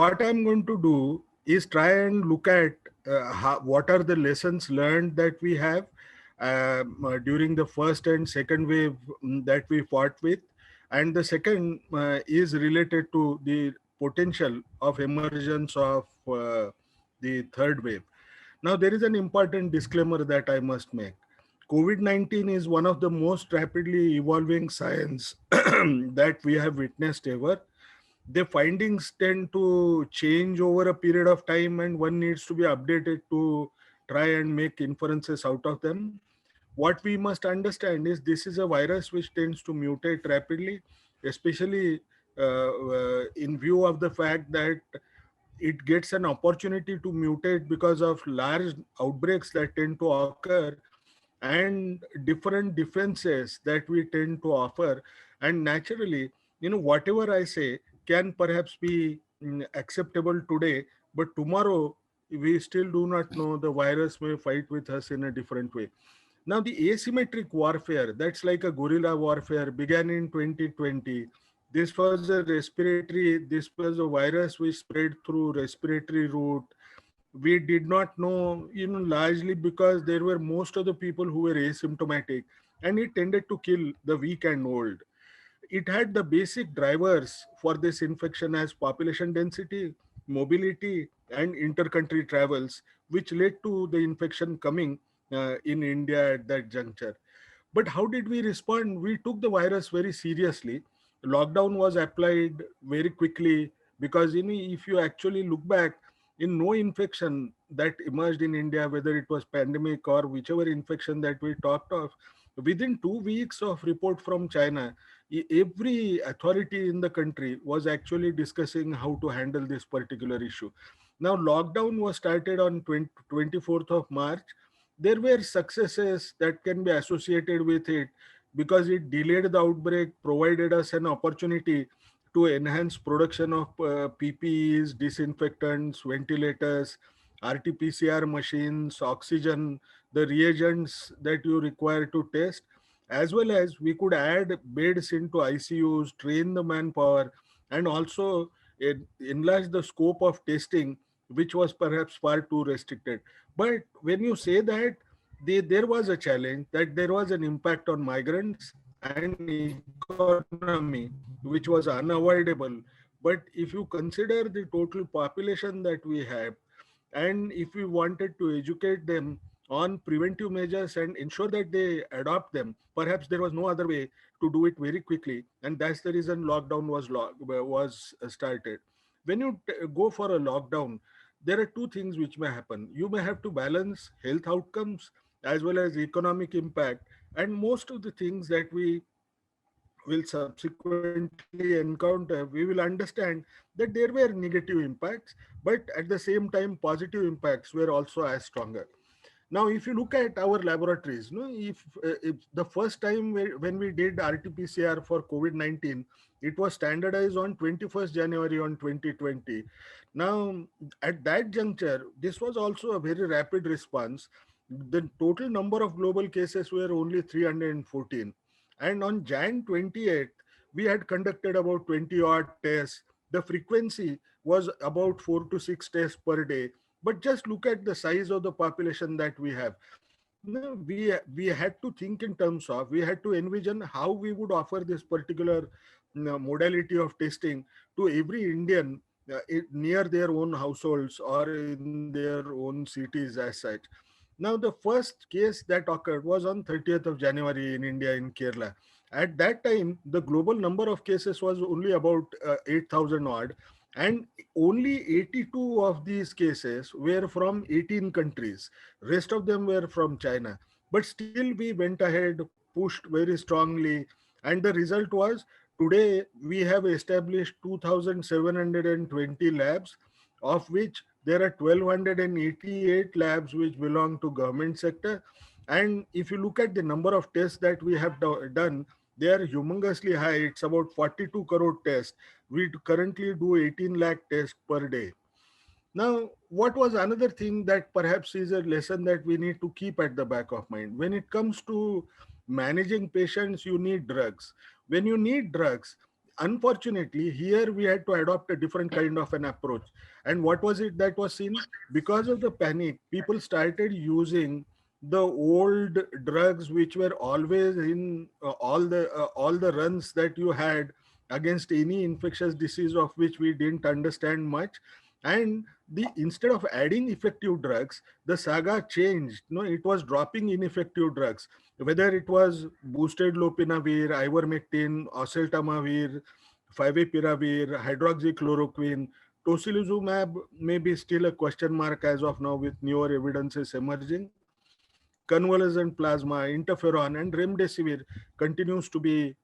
what I'm going to do is try and look at what are the lessons learned that we have during the first and second wave that we fought with. And the second is related to the potential of emergence of the third wave. Now, there is an important disclaimer that I must make. COVID 19 is one of the most rapidly evolving science that we have witnessed ever. The findings tend to change over a period of time, and one needs to be updated to try and make inferences out of them. What we must understand is this is a virus which tends to mutate rapidly, especially in view of the fact that it gets an opportunity to mutate because of large outbreaks that tend to occur and different defenses that we tend to offer. And naturally, whatever I say can perhaps be acceptable today, but tomorrow we still do not know, the virus may fight with us in a different way. Now, the asymmetric warfare, that's like a guerrilla warfare, began in 2020. This was a virus which spread through respiratory route. We did not know, largely because there were most of the people who were asymptomatic, and it tended to kill the weak and old. It had the basic drivers for this infection as population density, mobility, and intercountry travels, which led to the infection coming in India at that juncture. But how did we respond? We took the virus very seriously. Lockdown was applied very quickly because, if you actually look back, in no infection that emerged in India, whether it was pandemic or whichever infection that we talked of, within 2 weeks of report from China, every authority in the country was actually discussing how to handle this particular issue. Now, lockdown was started on 24th of March. There were successes that can be associated with it because it delayed the outbreak, provided us an opportunity to enhance production of PPEs, disinfectants, ventilators, RT-PCR machines, oxygen, the reagents that you require to test, as well as we could add beds into ICUs, train the manpower, and also enlarge the scope of testing, which was perhaps far too restricted. But when you say that, there was a challenge, that there was an impact on migrants and economy, which was unavoidable. But if you consider the total population that we have, and if we wanted to educate them on preventive measures and ensure that they adopt them, perhaps there was no other way to do it very quickly, and that's the reason lockdown was started. When you go for a lockdown, there are two things which may happen. You may have to balance health outcomes as well as economic impact, and most of the things that we will subsequently encounter, we will understand that there were negative impacts, but at the same time, positive impacts were also as stronger. Now, if you look at our laboratories, if the first time when we did RT-PCR for COVID-19, it was standardized on 21st January on 2020. Now, at that juncture, this was also a very rapid response. The total number of global cases were only 314. And on Jan 28th, we had conducted about 20 odd tests. The frequency was about 4 to 6 tests per day. But just look at the size of the population that we have. No, we had to think in terms of, we had to envision how we would offer this particular modality of testing to every Indian near their own households or in their own cities as such. Now, the first case that occurred was on 30th of January in India, in Kerala. At that time, the global number of cases was only about 8,000 odd, and only 82 of these cases were from 18 countries. Rest of them were from China. But still, we went ahead, pushed very strongly, and the result was today we have established 2,720 labs, of which there are 1,288 labs which belong to government sector. And if you look at the number of tests that we have done, they are humongously high. It's about 42 crore tests. We currently do 18 lakh tests per day. Now, what was another thing that perhaps is a lesson that we need to keep at the back of mind? When it comes to managing patients, you need drugs. When you need drugs, unfortunately, here we had to adopt a different kind of an approach. And what was it that was seen? Because of the panic, people started using the old drugs which were always in all the runs that you had against any infectious disease of which we didn't understand much. And the instead of adding effective drugs, the saga changed. No, it was dropping ineffective drugs, whether it was boosted lopinavir, ivermectin, oseltamivir, favipiravir, hydroxychloroquine. Tocilizumab may be still a question mark as of now with newer evidences emerging. Convalescent plasma, interferon, and remdesivir continues to be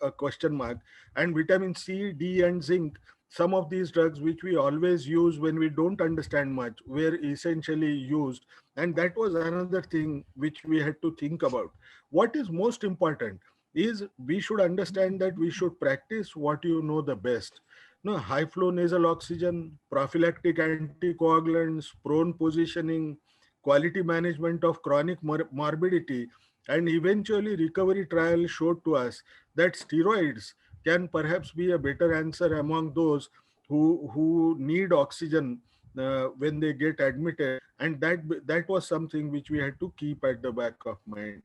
a question mark. And vitamin C, D, and zinc, some of these drugs which we always use when we don't understand much, were essentially used. And that was another thing which we had to think about. What is most important is we should understand that we should practice what you know the best. No, high flow nasal oxygen, prophylactic anticoagulants, prone positioning, quality management of chronic morbidity, and eventually recovery trial showed to us that steroids can perhaps be a better answer among those who need oxygen when they get admitted. And that was something which we had to keep at the back of mind.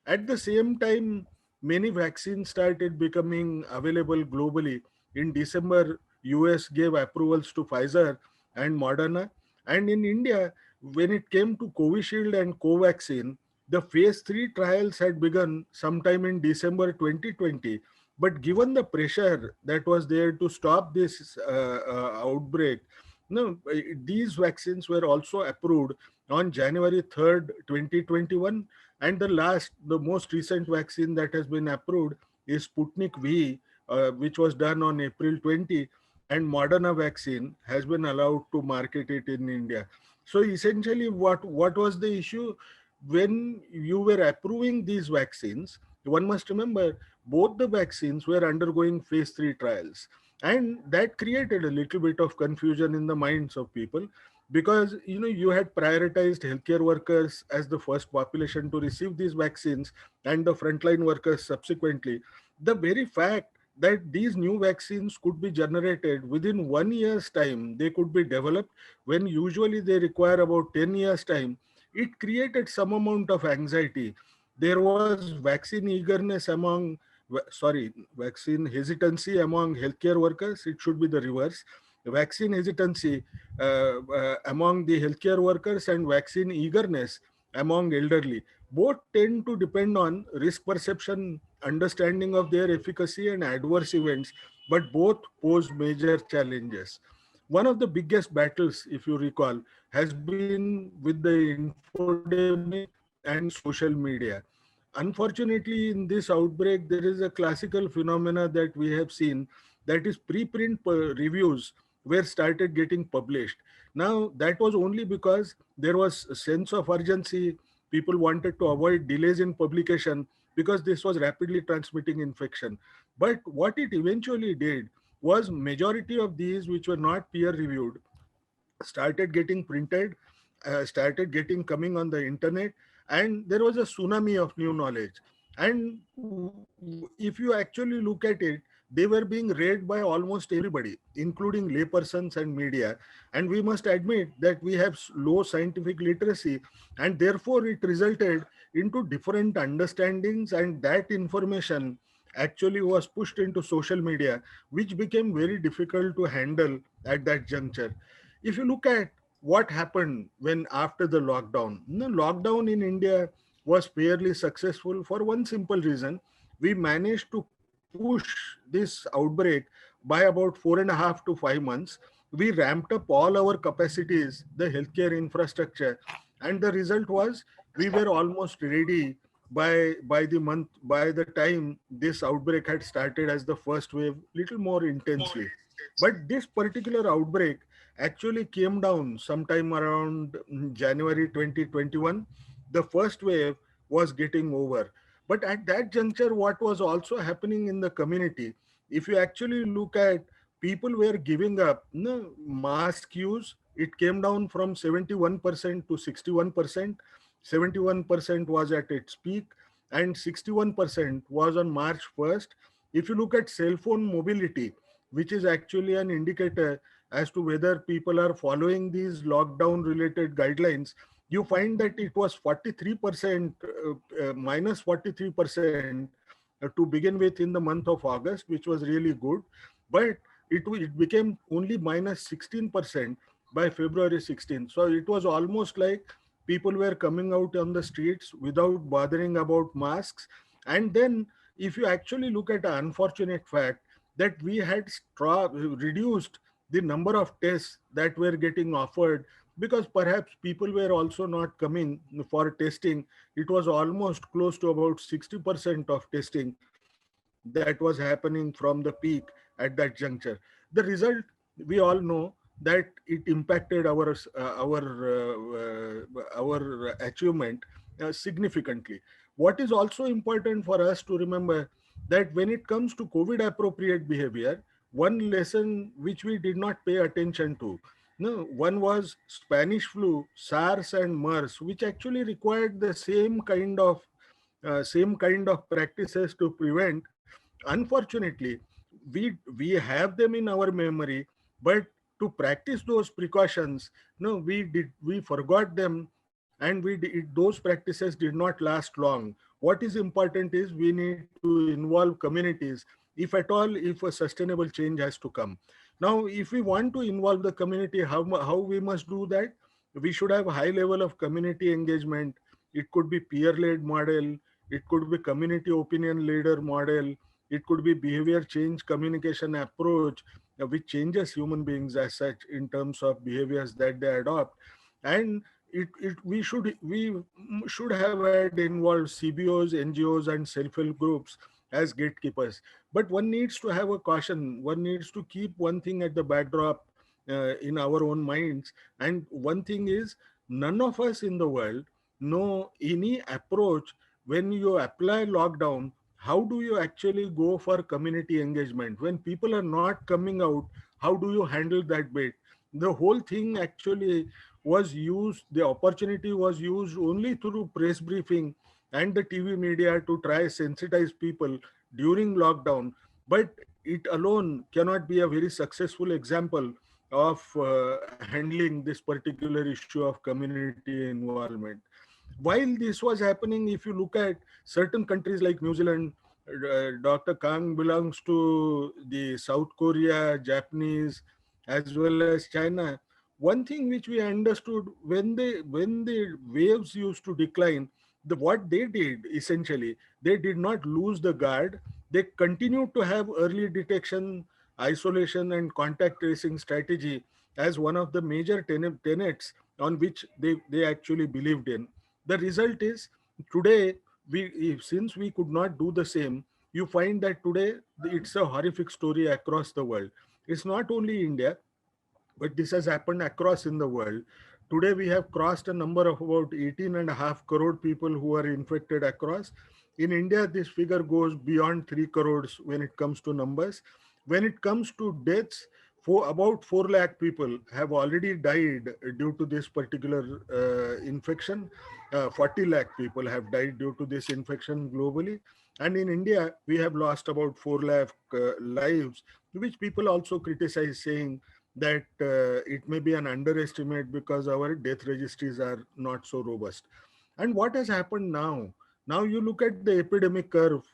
At the same time, many vaccines started becoming available globally. In December, US gave approvals to Pfizer and Moderna. And in India, when it came to Covishield and Covaxin, the phase 3 trials had begun sometime in December 2020. But given the pressure that was there to stop this outbreak, no, these vaccines were also approved on January 3rd, 2021. And the most recent vaccine that has been approved is Sputnik V, which was done on April 20, and Moderna vaccine has been allowed to market it in India. So essentially, what was the issue? When you were approving these vaccines, one must remember both the vaccines were undergoing phase 3 trials. And that created a little bit of confusion in the minds of people, because you had prioritized healthcare workers as the first population to receive these vaccines, and the frontline workers subsequently. The very fact that these new vaccines could be generated within 1 year's time, they could be developed when usually they require about 10 years time, it created some amount of anxiety. There was vaccine hesitancy among healthcare workers. It should be the reverse. Vaccine hesitancy among the healthcare workers, and vaccine eagerness among elderly. Both tend to depend on risk perception, understanding of their efficacy, and adverse events, but both pose major challenges. One of the biggest battles, if you recall, has been with the infodemic and social media. Unfortunately, in this outbreak, there is a classical phenomena that we have seen, that is preprint reviews were started getting published. Now, that was only because there was a sense of urgency. People wanted to avoid delays in publication because this was rapidly transmitting infection. But what it eventually did was majority of these which were not peer reviewed started getting printed, started getting coming on the internet, and there was a tsunami of new knowledge. And if you actually look at it, they were being read by almost everybody, including laypersons and media. And we must admit that we have low scientific literacy, and therefore it resulted into different understandings, and that information actually was pushed into social media, which became very difficult to handle at that juncture. If you look at what happened when after the lockdown, the lockdown in India was fairly successful for one simple reason. We managed to push this outbreak by about 4.5 to 5 months. We ramped up all our capacities, the healthcare infrastructure, and the result was we were almost ready by the time this outbreak had started as the first wave, little more intensely. But this particular outbreak actually came down sometime around January 2021. The first wave was getting over. But at that juncture, what was also happening in the community, if you actually look at, people were giving up mask use. It came down from 71% to 61%. 71% was at its peak, and 61% was on March 1st. If you look at cell phone mobility, which is actually an indicator as to whether people are following these lockdown related guidelines, you find that it was 43%, minus 43% to begin with in the month of August, which was really good. But it became only minus 16% by February 16th. So it was almost like people were coming out on the streets without bothering about masks. And then, if you actually look at an unfortunate fact that we had reduced the number of tests that were getting offered, because perhaps people were also not coming for testing. It was almost close to about 60% of testing that was happening from the peak at that juncture. The result, we all know that it impacted our achievement significantly. What is also important for us to remember, that when it comes to COVID appropriate behavior, one lesson which we did not pay attention to, no, one was Spanish flu, SARS, and MERS, which actually required the same kind of practices to prevent. Unfortunately, we have them in our memory, but to practice those precautions, no, we forgot them, and those practices did not last long. What is important is we need to involve communities, if at all, if a sustainable change has to come. Now, if we want to involve the community, how we must do that? We should have a high level of community engagement. It could be peer-led model, it could be community opinion leader model, it could be behavior change communication approach, which changes human beings as such in terms of behaviors that they adopt. And we should have had involved CBOs, NGOs, and self-help groups as gatekeepers. But one needs to have a caution. One needs to keep one thing at the backdrop in our own minds. And one thing is, none of us in the world know any approach when you apply lockdown. How do you actually go for community engagement when people are not coming out? How do you handle that bit? The whole thing actually was used, the opportunity was used only through press briefing and the TV media to try sensitize people during lockdown. But it alone cannot be a very successful example of handling this particular issue of community involvement. While this was happening, if you look at certain countries like New Zealand, Dr. Kang belongs to the South Korea, Japanese, as well as China. One thing which we understood, when the waves used to decline, what they did essentially, they did not lose the guard. They continued to have early detection, isolation, and contact tracing strategy as one of the major tenets on which they actually believed in. The result is, today, since we could not do the same, you find that today it's a horrific story across the world. It's not only India, but this has happened across in the world. Today we have crossed a number of about 18.5 crore people who are infected across. In India, this figure goes beyond 3 crores when it comes to numbers. When it comes to deaths, for about 4 lakh people have already died due to this particular infection. 40 lakh people have died due to this infection globally. And in India, we have lost about 4 lakh lives, which people also criticize, saying that it may be an underestimate because our death registries are not so robust. And what has happened now? Now you look at the epidemic curve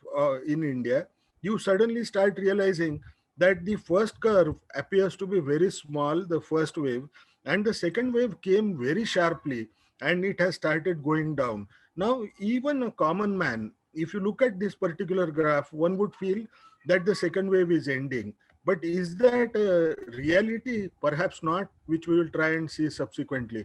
in India, you suddenly start realizing that the first curve appears to be very small, the first wave, and the second wave came very sharply and it has started going down. Now, even a common man, if you look at this particular graph, one would feel that the second wave is ending. But is that a reality? Perhaps not, which we will try and see subsequently.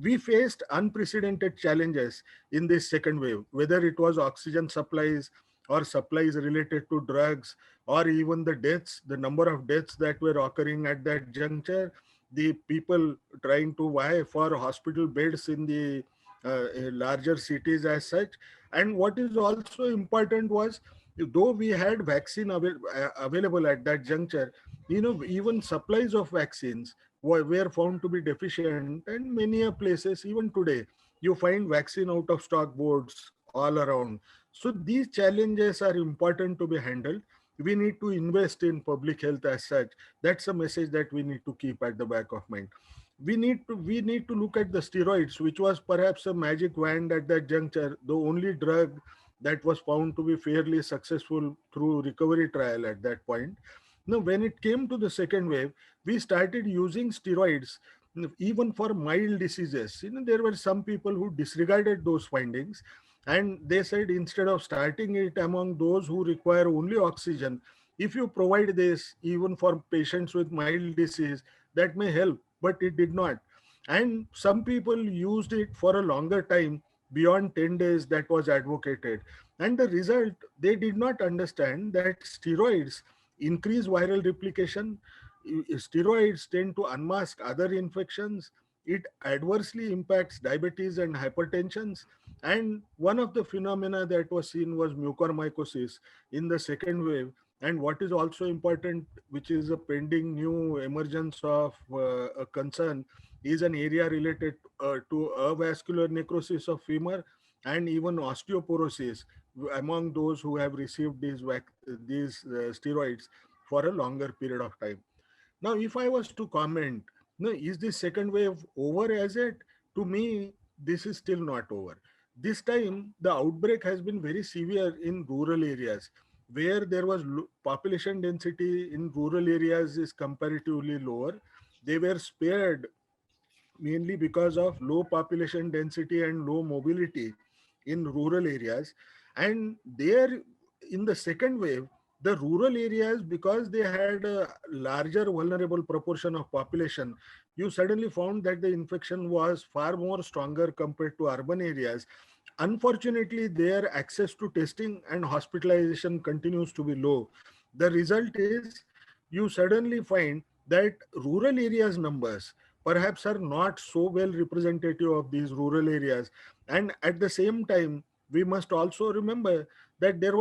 We faced unprecedented challenges in this second wave, whether it was oxygen supplies or supplies related to drugs, or even the deaths, the number of deaths that were occurring at that juncture, the people trying to vie for hospital beds in the larger cities as such. And what is also important was, though we had vaccine available at that juncture, even supplies of vaccines were found to be deficient, and many a places, even today, you find vaccine out of stock boards all around. So these challenges are important to be handled. We need to invest in public health as such. That's a message that we need to keep at the back of mind. We need to look at the steroids, which was perhaps a magic wand at that juncture, the only drug that was found to be fairly successful through recovery trial at that point. Now, when it came to the second wave, we started using steroids even for mild diseases. There were some people who disregarded those findings, and they said instead of starting it among those who require only oxygen, if you provide this even for patients with mild disease, that may help, but it did not. And some people used it for a longer time beyond 10 days that was advocated. And the result, they did not understand that steroids increase viral replication. Steroids tend to unmask other infections. It adversely impacts diabetes and hypertension. And one of the phenomena that was seen was mucormycosis in the second wave. And what is also important, which is a pending new emergence of a concern, is an area related to avascular necrosis of femur and even osteoporosis among those who have received these steroids for a longer period of time. Now, if I was to comment, no, is this second wave over as it? To me, this is still not over. This time, the outbreak has been very severe in rural areas where there was population density in rural areas is comparatively lower. They were spared mainly because of low population density and low mobility in rural areas. And there, in the second wave, the rural areas, because they had a larger vulnerable proportion of population, you suddenly found that the infection was far more stronger compared to urban areas. Unfortunately, their access to testing and hospitalization continues to be low. The result is you suddenly find that rural areas numbers perhaps are not so well representative of these rural areas. And at the same time, we must also remember that there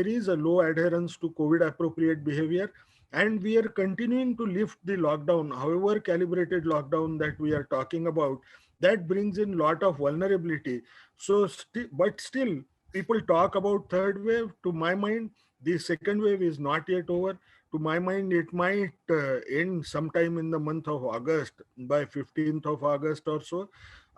is a low adherence to COVID appropriate behavior, and we are continuing to lift the lockdown, however calibrated lockdown that we are talking about. That brings in lot of vulnerability. But still, people talk about third wave. To my mind, the second wave is not yet over. To my mind, it might end sometime in the month of August, by 15th of August or so.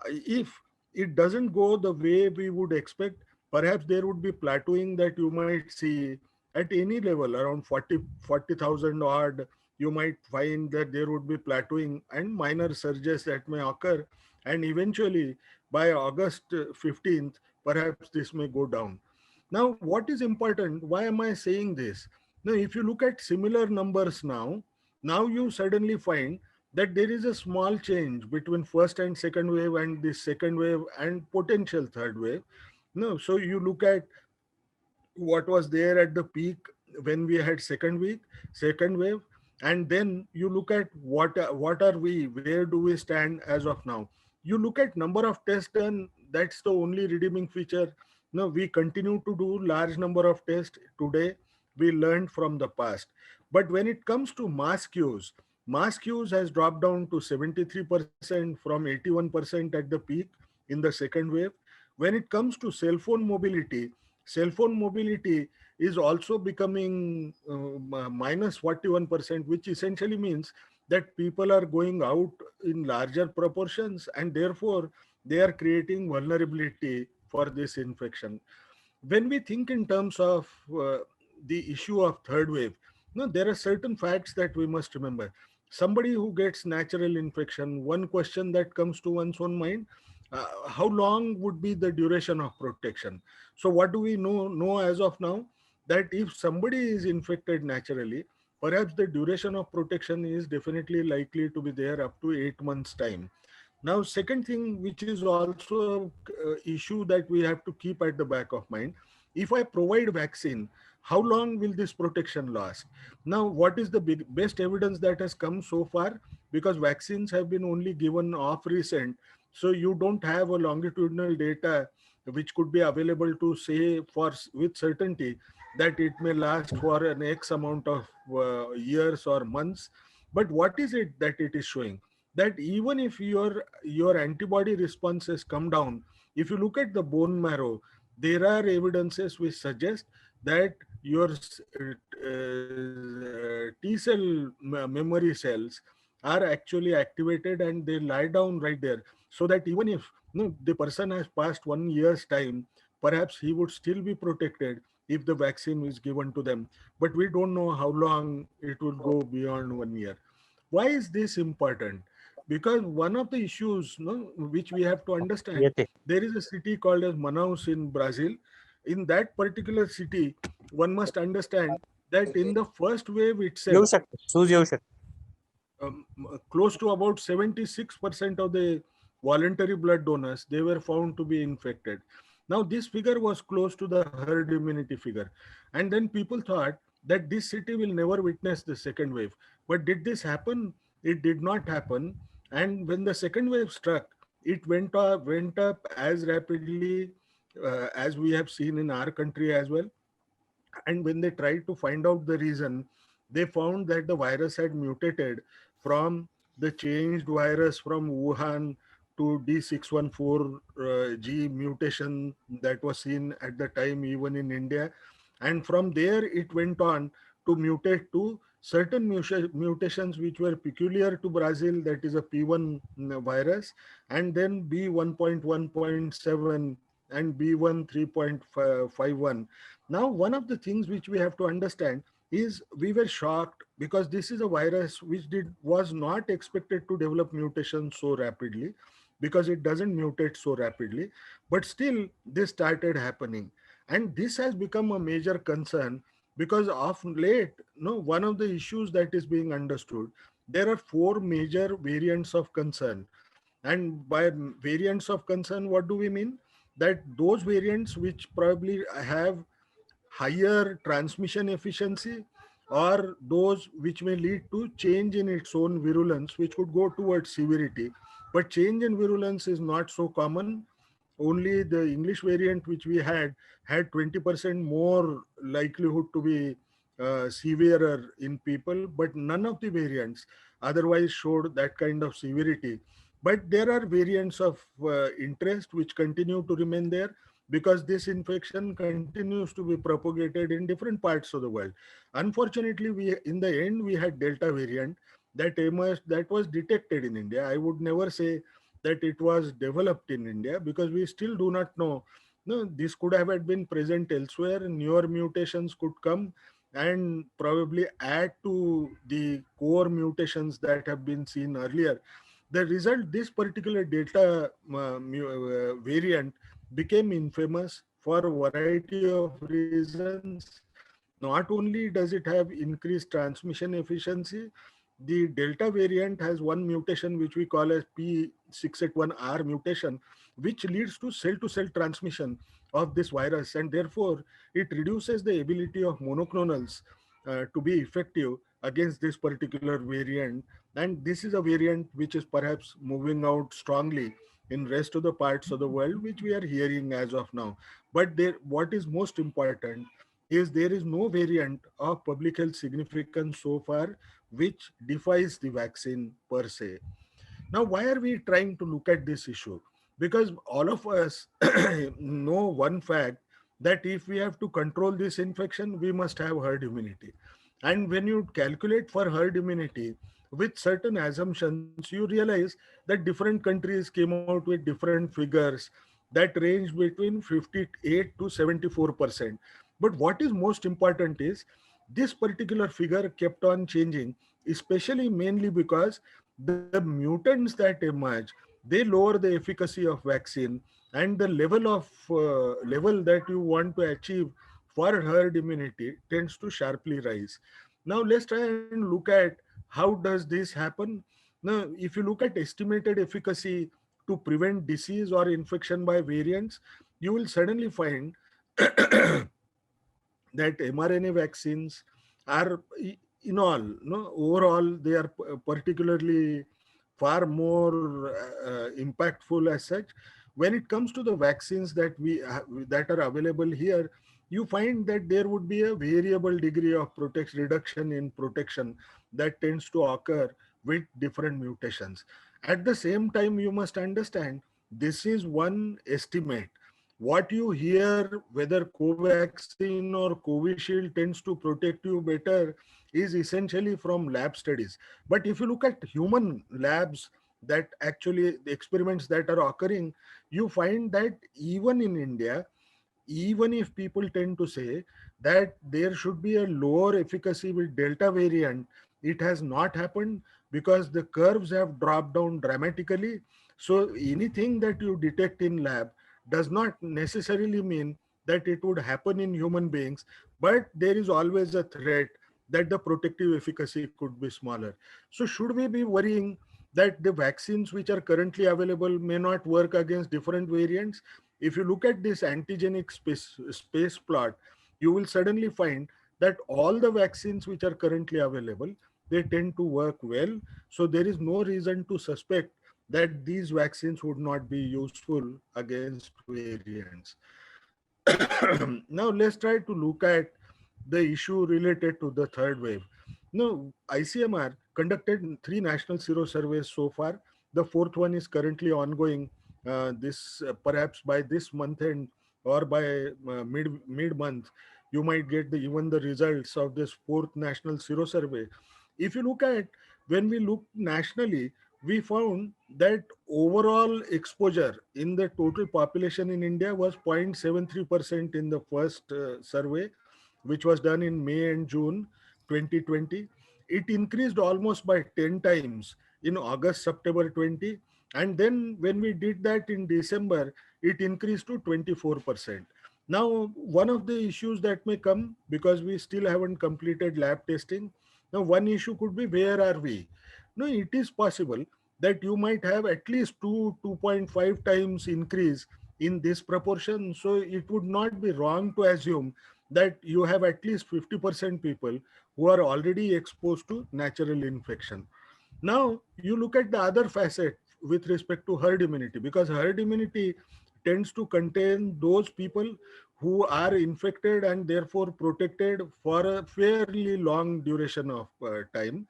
If it doesn't go the way we would expect, perhaps there would be plateauing that you might see at any level around 40,000 odd. You might find that there would be plateauing and minor surges that may occur. And eventually, by August 15th, perhaps this may go down. Now, what is important? Why am I saying this? Now, if you look at similar numbers now you suddenly find that there is a small change between first and second wave and this second wave and potential third wave. No, so you look at what was there at the peak when we had second wave, and then you look at what are we, where do we stand as of now. You look at number of tests done. That's the only redeeming feature. No, we continue to do large number of tests today. We learned from the past. But when it comes to mask use has dropped down to 73% from 81% at the peak in the second wave. When it comes to cell phone mobility is also becoming minus 41%, which essentially means that people are going out in larger proportions, and therefore they are creating vulnerability for this infection. When we think in terms of the issue of third wave, no, there are certain facts that we must remember. Somebody who gets natural infection, one question that comes to one's own mind, how long would be the duration of protection? So what do we know as of now? That if somebody is infected naturally, perhaps the duration of protection is definitely likely to be there up to 8 months time. Now, second thing, which is also issue that we have to keep at the back of mind, if I provide vaccine, how long will this protection last? Now, what is the best evidence that has come so far? Because vaccines have been only given off recent, so you don't have a longitudinal data which could be available to say with certainty that it may last for an X amount of years or months. But what is it that it is showing? That even if your antibody responses come down, if you look at the bone marrow, there are evidences which suggest that your T cell memory cells are actually activated and they lie down right there, so that even if the person has passed 1 year's time, perhaps he would still be protected if the vaccine is given to them. But we don't know how long it will go beyond 1 year. Why is this important? Because one of the issues, which we have to understand, येते. there is a city called as Manaus in Brazil. In that particular city, one must understand that in the first wave येऊ itself, शकते, सूज येऊ शकते. close to about 76% of the voluntary blood donors, they were found to be infected. Now this figure was close to the herd immunity figure, and then people thought that this city will never witness the second wave. But did this happen? It did not happen. And when the second wave struck, it went up as rapidly as we have seen in our country as well. And when they tried to find out the reason, they found that the virus had mutated from the changed virus from Wuhan to D614G mutation that was seen at the time even in India. And from there, it went on to mutate to certain mutations which were peculiar to Brazil, that is a P1 virus, and then B1.1.7 and B1 3.51. Now, one of the things which we have to understand is we were shocked because this is a virus which was not expected to develop mutations so rapidly, because it doesn't mutate so rapidly, but still this started happening. And this has become a major concern because of late, one of the issues that is being understood, there are four major variants of concern. And by variants of concern, what do we mean? That those variants which probably have higher transmission efficiency, or those which may lead to change in its own virulence, which could go towards severity. But change in virulence is not so common. Only the English variant which we had 20% more likelihood to be severer in people, but none of the variants otherwise showed that kind of severity. But there are variants of interest which continue to remain there, because this infection continues to be propagated in different parts of the world. Unfortunately, we in the end we had Delta variant that emerged, that was detected in India. I would never say that it was developed in India, because we still do not know. No, this could have had been present elsewhere. Newer mutations could come and probably add to the core mutations that have been seen earlier. The result, this particular Delta variant became infamous for a variety of reasons. Not only does it have increased transmission efficiency, the Delta variant has one mutation which we call as P681R mutation, which leads to cell transmission of this virus, and therefore it reduces the ability of monoclonals to be effective against this particular variant. And this is a variant which is perhaps moving out strongly in rest of the parts of the world, which we are hearing as of now. But there, what is most important is there is no variant of public health significance so far which defies the vaccine per se. Now, why are we trying to look at this issue? Because all of us know one fact, that if we have to control this infection, we must have herd immunity. And when you calculate for herd immunity with certain assumptions, you realize that different countries came out with different figures that range between 58 to 74%. But what is most important is this particular figure kept on changing, especially mainly because the mutants that emerge, they lower the efficacy of vaccine, and the level that you want to achieve for herd immunity tends to sharply rise. Now let's try and look at how does this happen. Now, if you look at estimated efficacy to prevent disease or infection by variants, you will suddenly find that mRNA vaccines are, in all, no, overall, they are particularly far more impactful as such. When it comes to the vaccines that are available here, you find that there would be a variable degree of protection reduction in protection that tends to occur with different mutations. At the same time, you must understand this is one estimate. What you hear, whether Covaxin or Covishield tends to protect you better, is essentially from lab studies. But if you look at human labs, that actually the experiments that are occurring, you find that even in India, even if people tend to say that there should be a lower efficacy with Delta variant, it has not happened because the curves have dropped down dramatically. So anything that you detect in lab does not necessarily mean that it would happen in human beings, but there is always a threat that the protective efficacy could be smaller. So should we be worrying that the vaccines which are currently available may not work against different variants? If you look at this antigenic space plot, you will suddenly find that all the vaccines which are currently available, they tend to work well. So there is no reason to suspect that these vaccines would not be useful against variants. Now let's try to look at the issue related to the third wave. Now, ICMR conducted three national sero surveys so far. The fourth one is currently ongoing. This perhaps by this month end or by mid month, you might get even the results of this fourth national sero survey. If you look at, when we look nationally, we found that overall exposure in the total population in India was 0.73% in the first survey, which was done in May and June 2020. It increased almost by 10 times in August, September 20. And then when we did that in December, it increased to 24%. Now, one of the issues that may come, because we still haven't completed lab testing, now one issue could be, where are we? No, it is possible that you might have at least 2.5 times increase in this proportion. So it would not be wrong to assume that you have at least 50% people who are already exposed to natural infection. Now, you look at the other facet with respect to herd immunity, because herd immunity tends to contain those people who are infected and therefore protected for a fairly long duration of time.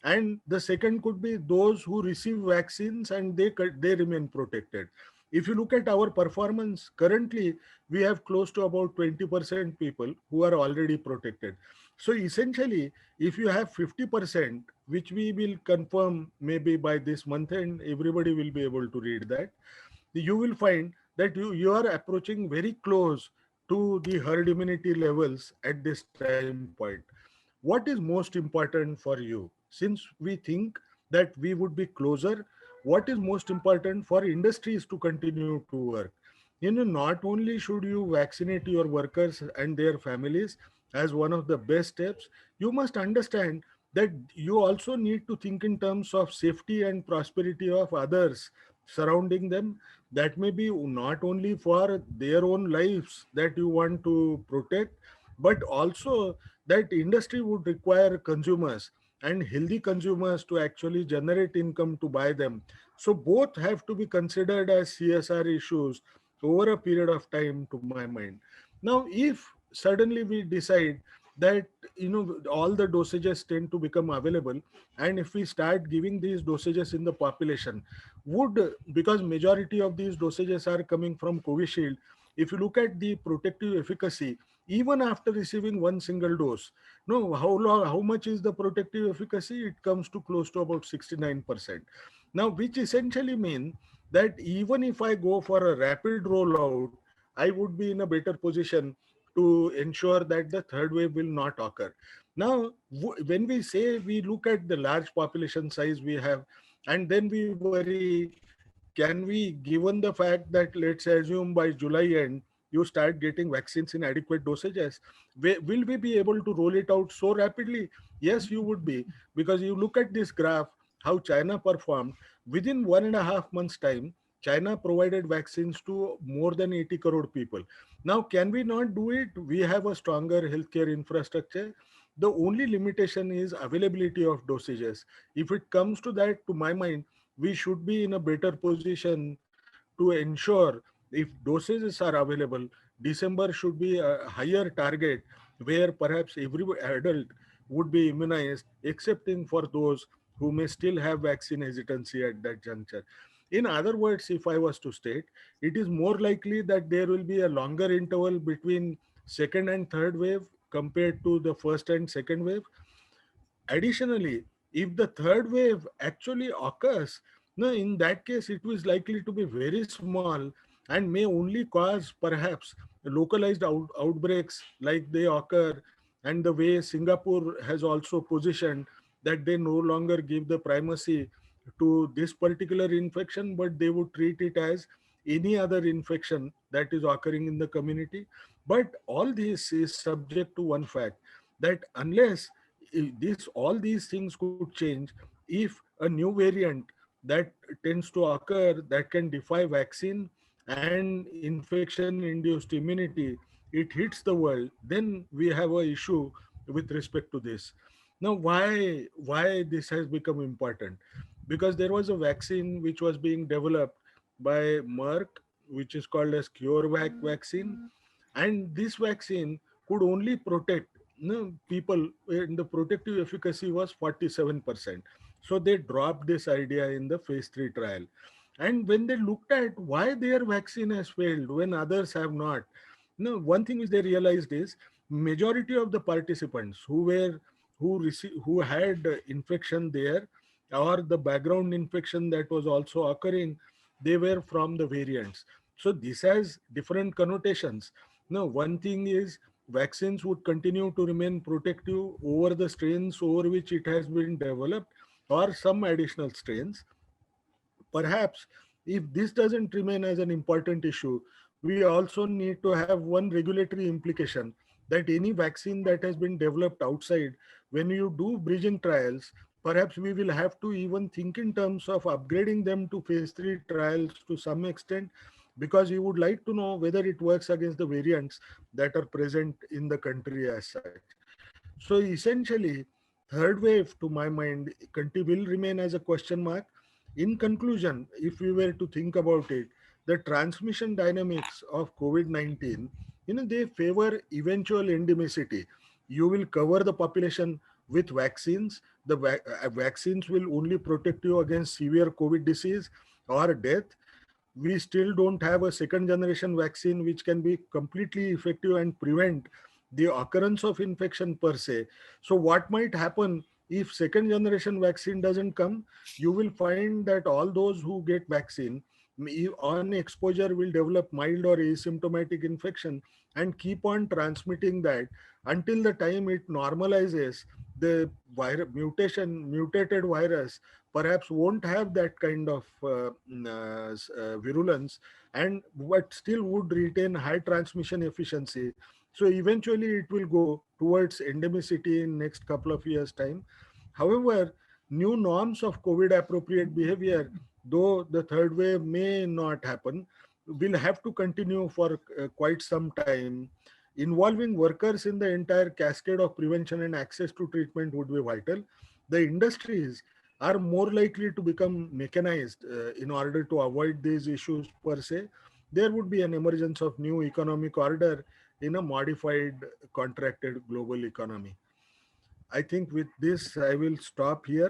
And the second could be those who receive vaccines and they remain protected. If you look at our performance currently, we have close to about 20% people who are already protected. So essentially, if you have 50%, which we will confirm maybe by this month and everybody will be able to read that, you will find that you are approaching very close to the herd immunity levels at this time point. What is most important for you? Since we think that we would be closer, what is most important for industries to continue to work? Not only should you vaccinate your workers and their families as one of the best steps, you must understand that you also need to think in terms of safety and prosperity of others surrounding them. That may be not only for their own lives that you want to protect, but also that industry would require consumers and healthy consumers to actually generate income to buy them. So both have to be considered as CSR issues over a period of time, to my mind. Now, if suddenly we decide that all the dosages tend to become available, and if we start giving these dosages in the population, would, because majority of these dosages are coming from Covishield, if you look at the protective efficacy, even after receiving one single dose, no, how much is the protective efficacy? It comes to close to about 69%. Now, which essentially mean that even if I go for a rapid rollout, I would be in a better position to ensure that the third wave will not occur. Now, when we say, we look at the large population size we have, and then we worry, can we, given the fact that let's assume by July end, you start getting vaccines in adequate dosages, will we be able to roll it out so rapidly? Yes, you would be, because you look at this graph, how China performed. Within 1.5 months' time, China provided vaccines to more than 80 crore people. Now, can we not do it? We have a stronger healthcare infrastructure. The only limitation is availability of dosages. If it comes to that, to my mind, we should be in a better position to ensure, if dosages are available, December should be a higher target where perhaps every adult would be immunized, excepting for those who may still have vaccine hesitancy at that juncture. In other words, if I was to state, it is more likely that there will be a longer interval between second and third wave compared to the first and second wave. Additionally, if the third wave actually occurs, no, in that case, it was likely to be very small and may only cause perhaps localized outbreaks like they occur, and the way Singapore has also positioned that they no longer give the primacy to this particular infection, but they would treat it as any other infection that is occurring in the community. But all this is subject to one fact, that unless this all these things could change if a new variant that tends to occur that can defy vaccine and infection induced immunity, it hits the world, then we have a issue with respect to this. Now why this has become important? Because there was a vaccine which was being developed by Merck, which is called as CureVac vaccine, and this vaccine could only protect, people, and the protective efficacy was 47%. So they dropped this idea in the phase 3 trial. And when they looked at why their vaccine has failed when others have not, one thing which they realized is majority of the participants who had infection there, or the background infection that was also occurring, they were from the variants. So this has different connotations. No, one thing is vaccines would continue to remain protective over the strains over which it has been developed, or some additional strains. Perhaps if this doesn't remain as an important issue, we also need to have one regulatory implication, that any vaccine that has been developed outside, when you do bridging trials, perhaps we will have to even think in terms of upgrading them to phase 3 trials to some extent, because you would like to know whether it works against the variants that are present in the country as such. So essentially, third wave, to my mind, will remain as a question mark. In conclusion, if we were to think about it, the transmission dynamics of COVID-19, they favor eventual endemicity. You will cover the population with vaccines. The vaccines will only protect you against severe COVID disease or death. We still don't have a second generation vaccine which can be completely effective and prevent the occurrence of infection per se. So what might happen if second generation vaccine doesn't come? You will find that all those who get vaccine on exposure will develop mild or asymptomatic infection and keep on transmitting that until the time it normalizes. The mutated virus perhaps won't have that kind of virulence, and but still would retain high transmission efficiency. So eventually it will go towards endemicity in next couple of years time. However, new norms of COVID appropriate behavior, though the third wave may not happen, will have to continue for quite some time. Involving workers in the entire cascade of prevention and access to treatment would be vital. The industries are more likely to become mechanized in order to avoid these issues per se. There would be an emergence of new economic order in a modified, contracted global economy. I think with this, I will stop here.